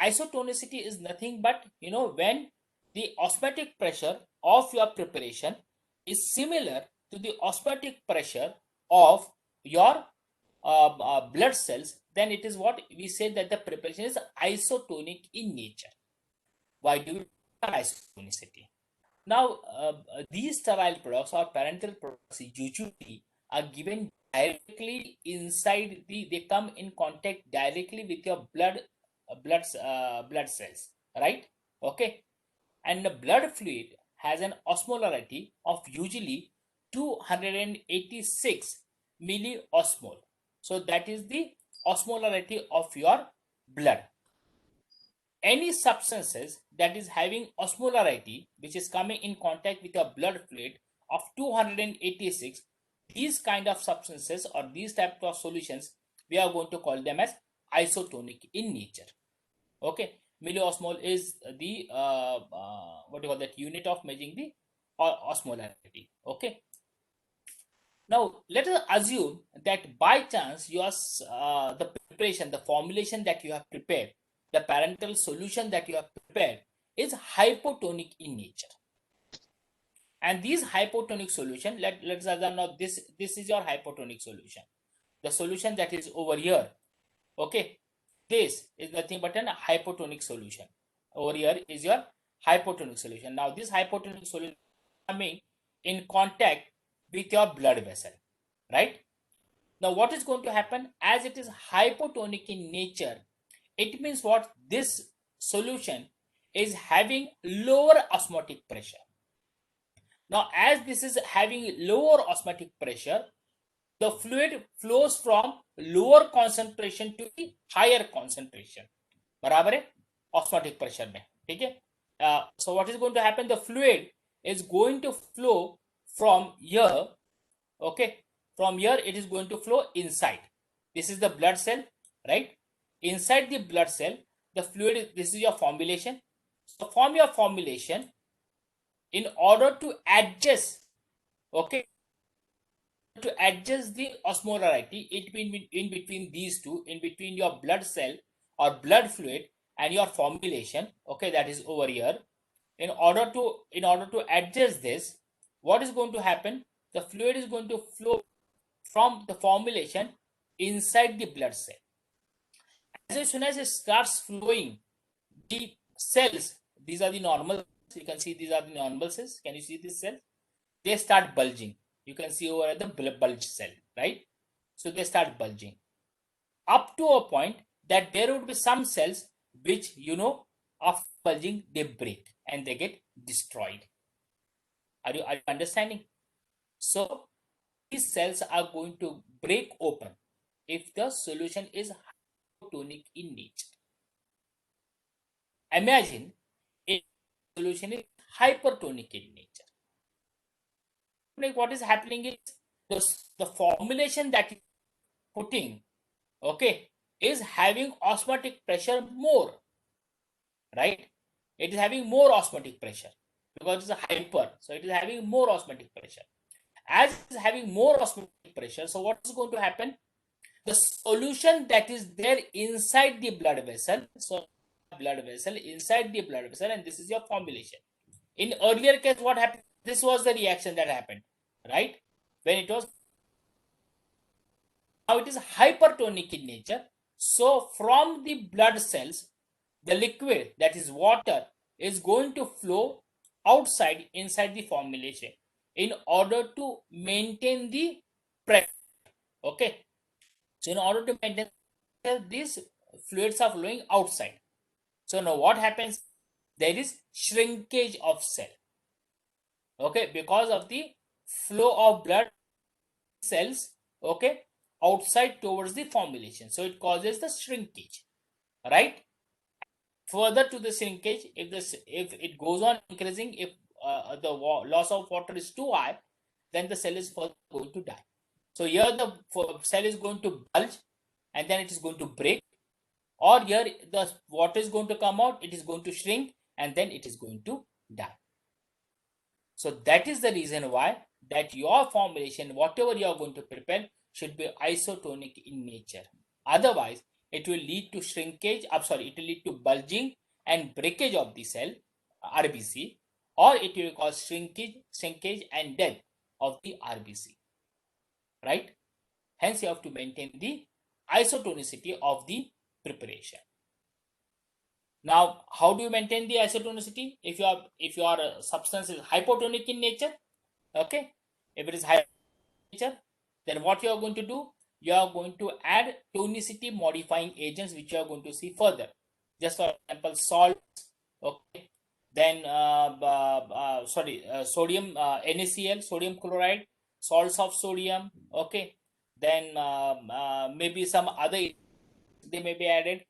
isotonicity is nothing but, when the osmotic pressure of your preparation is similar to the osmotic pressure of your blood cells, then it is what we say that the preparation is isotonic in nature. Why do we isotonicity? Now, these sterile products or parental products usually are given directly inside they come in contact directly with your blood cells, right? Okay, and the blood fluid has an osmolarity of usually 286 milliosmol. So that is the osmolarity of your blood. Any substances that is having osmolarity which is coming in contact with your blood fluid of 286, these kind of substances or these type of solutions, we are going to call them as isotonic in nature. Okay, milliosmol is the what do you call that unit of measuring the osmolarity. Okay, now let us assume that by chance your the preparation, the formulation that you have prepared, the parental solution that you have prepared is hypotonic in nature. And these hypotonic solution, let's assume now this is your hypotonic solution. The solution that is over here, okay, this is nothing but an hypotonic solution. Over here is your hypotonic solution. Now this hypotonic solution coming in contact with your blood vessel, right? Now what is going to happen, as it is hypotonic in nature, it means what, this solution is having lower osmotic pressure. Now as this is having lower osmotic pressure, the fluid flows from lower concentration to the higher concentration. बराबर है osmotic pressure में, ठीक है? So what is going to happen, the fluid is going to flow from here, okay, from here it is going to flow inside. This is the blood cell, right? Inside the blood cell, the fluid, this is your formulation. So from your formulation, in order to adjust, okay, to adjust the osmolarity in between these two, in between your blood cell or blood fluid and your formulation, okay, that is over here, in order to adjust this, what is going to happen, the fluid is going to flow from the formulation inside the blood cell. As soon as it starts flowing, the cells, these are the normal, you can see these are the normal cells, can you see this cell, they start bulging. You can see over the bulge cell, right? So they start bulging up to a point that there would be some cells which, after bulging, they break and they get destroyed. Are you understanding? So these cells are going to break open if the solution is hypotonic in nature. Imagine if the solution is hypertonic in nature. Like what is happening is the formulation that is putting, okay, is having osmotic pressure more, right? It is having more osmotic pressure because it's a hyper, so it is having more osmotic pressure. As it is having more osmotic pressure, so what is going to happen, the solution that is there inside the blood vessel, so blood vessel, inside the blood vessel, and this is your formulation. In earlier case, what happened, this was the reaction that happened, right? When it was, now it is hypertonic in nature. So from the blood cells, the liquid, that is water, is going to flow outside inside the formulation in order to maintain the pressure. Okay, so in order to maintain, these fluids are flowing outside. So now what happens, there is shrinkage of cell, okay, because of the flow of blood cells, okay, outside towards the formulation, so it causes the shrinkage, right? Further to the shrinkage, if it goes on increasing, if the loss of water is too high, then the cell is further going to die. So here the cell is going to bulge and then it is going to break, or here the water is going to come out, it is going to shrink and then it is going to die. So that is the reason why that your formulation, whatever you are going to prepare, should be isotonic in nature. Otherwise, it will lead to shrinkage, it will lead to bulging and breakage of the cell, RBC, or it will cause shrinkage and death of the RBC, right? Hence, you have to maintain the isotonicity of the preparation. Now, how do you maintain the isotonicity? If your substance is hypotonic in nature, okay, if it is hypotonic in nature, then what you are going to do? You are going to add tonicity modifying agents, which you are going to see further. Just for example, salt, okay, then sodium, NaCl, sodium chloride, salts of sodium, okay, then maybe some other they may be added,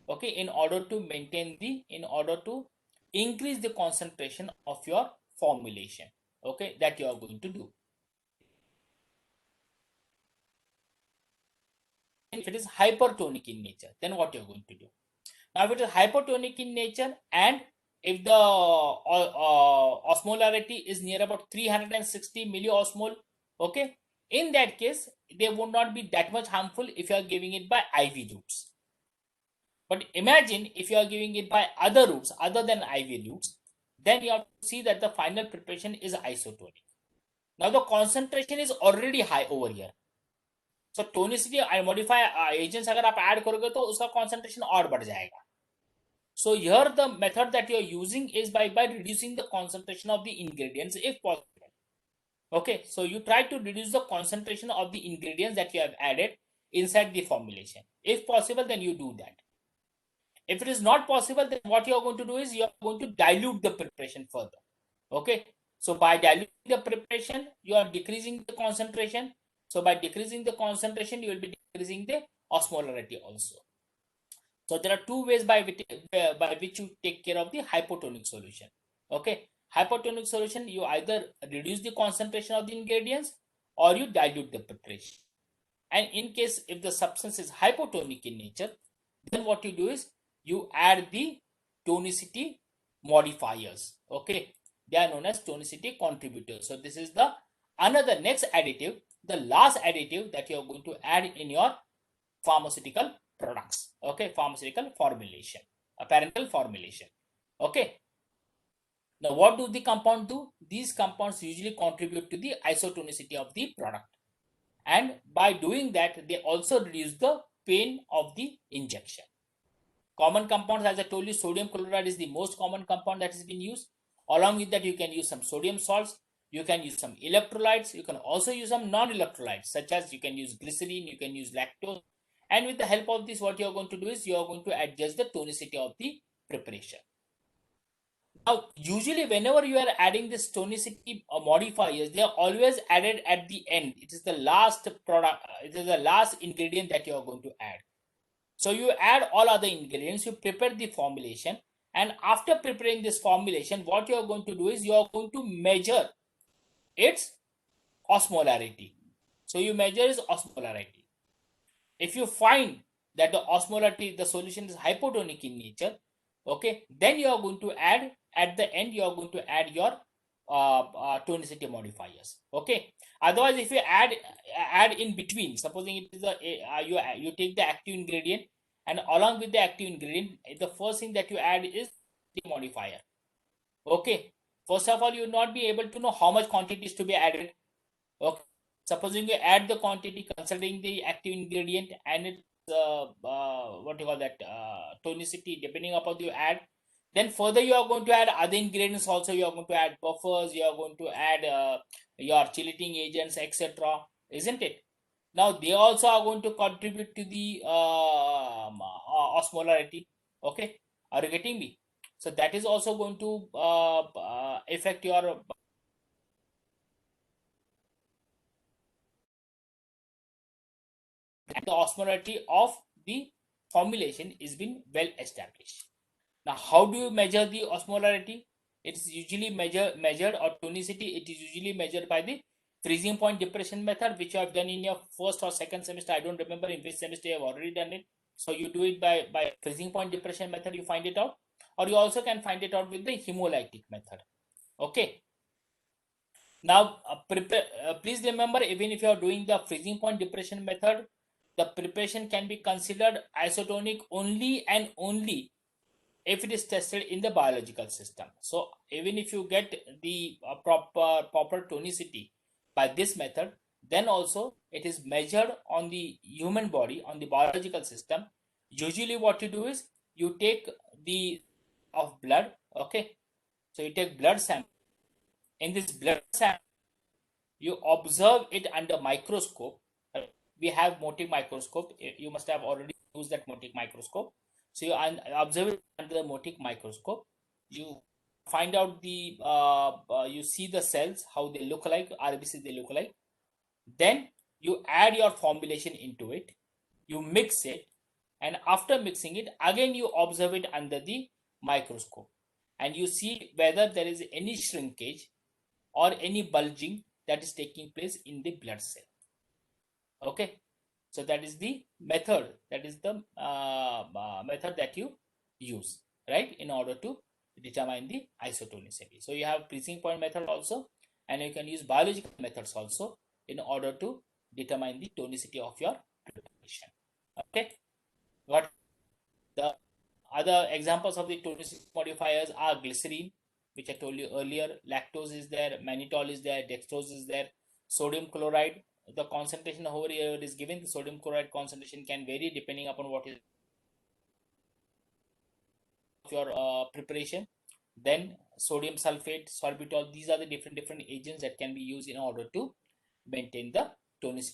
okay, in order to increase the concentration of your formulation, okay, that you are going to do. If it is hypertonic in nature, then what you are going to do? Now, if it is hypertonic in nature and if the osmolarity is near about 360 milliosmol, okay, in that case they would not be that much harmful if you are giving it by IV routes. But imagine if you are giving it by other routes other than IV routes, then you have to see that the final preparation is isotonic. Now the concentration is already high over here. So tonicity modify agents अगर आप add करोगे तो उसका concentration और बढ़ जाएगा. So here the method that you are using is by reducing the concentration of the ingredients if possible. Okay, so you try to reduce the concentration of the ingredients that you have added inside the formulation. If possible, then you do that. If it is not possible, then what you are going to do is you are going to dilute the preparation further. Okay, so by diluting the preparation, you are decreasing the concentration. So by decreasing the concentration, you will be decreasing the osmolarity also. So there are two ways by which you take care of the hypotonic solution. Okay, hypotonic solution, you either reduce the concentration of the ingredients or you dilute the preparation. And in case if the substance is hypotonic in nature, then what you do is you add the tonicity modifiers. Okay, they are known as tonicity contributors. So this is the another next additive, the last additive that you are going to add in your pharmaceutical products. Okay, pharmaceutical formulation, a parental formulation. Okay, now what do the compound do? These compounds usually contribute to the isotonicity of the product, and by doing that they also reduce the pain of the injection. Common compounds, as I told you, sodium chloride is the most common compound that has been used. Along with that, you can use some sodium salts, you can use some electrolytes, you can also use some non-electrolytes, such as you can use glycerin, you can use lactose. And with the help of this, what you are going to do is you are going to adjust the tonicity of the preparation. Now, usually whenever you are adding this tonicity modifiers, they are always added at the end. It is the last product, it is the last ingredient that you are going to add. So you add all other ingredients, you prepare the formulation, and after preparing this formulation, what you are going to do is you are going to measure its osmolarity. So you measure its osmolarity. If you find that the osmolarity, the solution is hypotonic in nature, okay, then you are going to add at the end, you are going to add your tonicity modifiers. Okay, otherwise if you add in between, supposing it is you take the active ingredient and along with the active ingredient, the first thing that you add is the modifier. Okay, first of all, you will not be able to know how much quantity is to be added. Okay, supposing you add the quantity considering the active ingredient and it's what you call that tonicity, depending upon you add, then further you are going to add other ingredients also. You are going to add buffers, you are going to add your chelating agents, etc., isn't it? Now they also are going to contribute to the osmolarity. Okay, are you getting me? So that is also going to affect your the osmolarity of the formulation is been well established. Now, how do you measure the osmolarity? It is usually measured or tonicity. It is usually measured by the freezing point depression method, which you have done in your first or second semester. I don't remember in which semester you have already done it. So you do it by freezing point depression method. You find it out, or you also can find it out with the hemolytic method. Okay. Now, please remember, even if you are doing the freezing point depression method, the preparation can be considered isotonic only and only if it is tested in the biological system. So even if you get the proper tonicity by this method, then also it is measured on the human body, on the biological system. Usually what you do is you take the of blood, okay, so you take blood sample. In this blood sample you observe it under microscope. We have Motic microscope. You must have already used that Motic microscope. So you observe it under the Motic microscope. You find out the you see the cells, how they look like, RBC they look like. Then you add your formulation into it, you mix it, and after mixing it again you observe it under the microscope, and you see whether there is any shrinkage or any bulging that is taking place in the blood cell. Okay, so that is the method, that is the method that you use, right, in order to determine the isotonicity. So you have freezing point method also, and you can use biological methods also in order to determine the tonicity of your preparation. Okay, what the other examples of the tonicity modifiers are glycerine, which I told you earlier, lactose is there, mannitol is there, dextrose is there, sodium chloride. The concentration over here is given. The sodium chloride concentration can vary depending upon what is your preparation. Then sodium sulfate, sorbitol, these are the different agents that can be used in order to maintain the tonicity